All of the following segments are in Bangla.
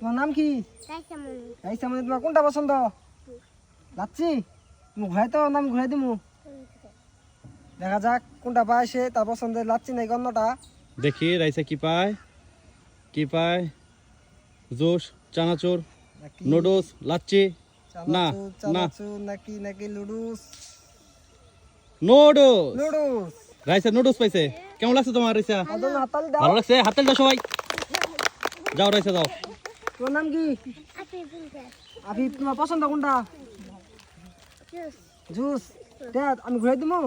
তোমার নাম কি? রাইসা মনি। তোমার কোনটা পছন্দ? লাচ্ছি। তুমি ঘুরাই তো, আমি ঘুরাই দিমু। দেখা যাক কোনটা পায় সে, তার পছন্দের লাচ্ছি নাই অন্যটা। দেখি রাইসা কি পায়, কি পায়। জুস, চানাচুর, নুডলস, লাচ্ছি। না না, নাকি নাকি লুডুস। নুডলস। লুডুস। রাইসা নুডলস পাইছে। কেমন লাগছে তোমার রাইসা? হাততালি দাও। ভালো লাগছে? হাততালি দাও সবাই। যাও রাইসা যাও। তোমার নাম কি? আফিফ। তোমার পছন্দ কোনটা? জুস। দেখ আমি ঘুরাই দিমু।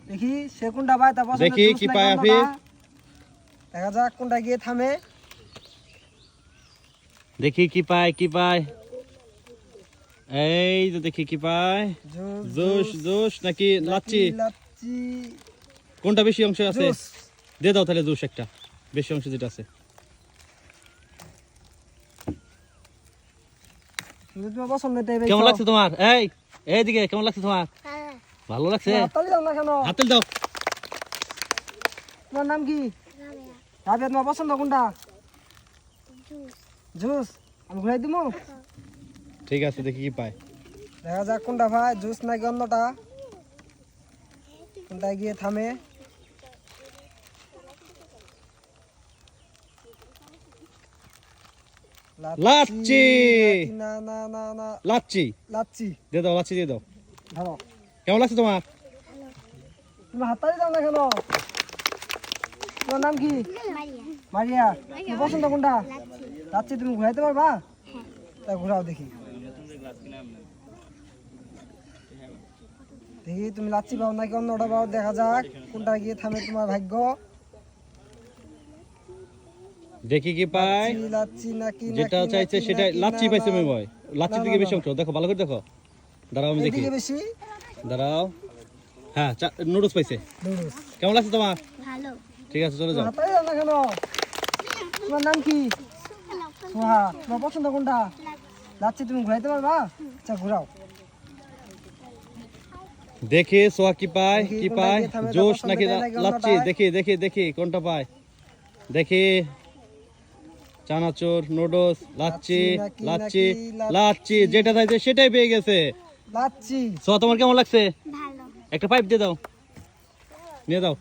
দেখি সে কোনটা পায়, তার পছন্দ। দেখি কি পায় আফিফ। দেখা যাক কোনটা গিয়ে থামে। দেখি কি পায়, কি পায়। এই তো দেখি কি পায়। জুস জুস নাকি লাচ্ছি? লাচ্ছি। কোনটা বেশি অংশ আছে? জুস। দিয়ে দাও তাহলে জুস একটা, বেশি অংশ যেটা আছে। তোমার পছন্দের টাইপের। কেমন লাগছে তোমার? এই এইদিকে কেমন লাগছে তোমার? ভালো লাগছে? হাততালি দাও না কেন? হাততালি দাও। তোমার নাম কি? রাবিয়া। তোমার পছন্দ কোনটা? জুস। আমি ঘুরাই দিমু। ঠিক আছে, দেখি কি পায়। দেখা যাক কোনটা পায়, জুস নাকি অন্যটা। কোনটা গিয়ে থামে। লাচ্ছি। না না না না। লাচ্ছি লাচ্ছি। দিয়ে দাও, লাচ্ছি দিয়ে দাও। ধরো। কেমন লাগছে তোমার? তুমি হাততালি দাও না কেন? তোমার নাম কি? মারিয়া। তোমার পছন্দ কোনটা? লাচ্ছি। তুমি ঘুরাইতে পারবা? তা ঘুরাও দেখি। দেখি তুমি লাচ্ছি পাও নাকি অন্যটা পাও। দেখা যাক কোনটা গিয়ে থামে তোমার ভাগ্য। দেখি কি পায়। লাচ্ছি নাকি যেটা চাইছে সেটা লাচ্ছি পাইছে মনে হয়। লাচ্ছির দিকে বেশি অংশ। দেখো ভালো করে দেখো। দাঁড়াও আমি দেখি। এদিকে বেশি। দাঁড়াও। হ্যাঁ, নুডলস পাইছে। নুডলস। কেমন লাগছে তোমার? ভালো। ঠিক আছে, চলে যাও। হাততালি দাও না কেন? তোমার নাম কি? সোহা। তোমার পছন্দ কোনটা? লাচ্ছি। তুমি ঘুরাইতে পারবা? আচ্ছা ঘুরাও। দেখি সোয়া কি পায়, দেখি কি কোনটা পায়। গিয়ে থামে, জুস তার নাকি পছন্দের নাকি লাচ্ছি? অন্যটা। দেখি দেখি দেখি কোনটা পায়। দেখি চানাচুর, নুডলস, লাচ্ছি, নাকি লাচ্ছি, নাকি লাচ্ছি। যেটা চাইছে সেটাই পেয়ে গেছে। লাচ্ছি। সোয়া তোমার কেমন লাগছে? ভালো। একটা পাইপ দিয়ে দাও, নিয়ে দাও।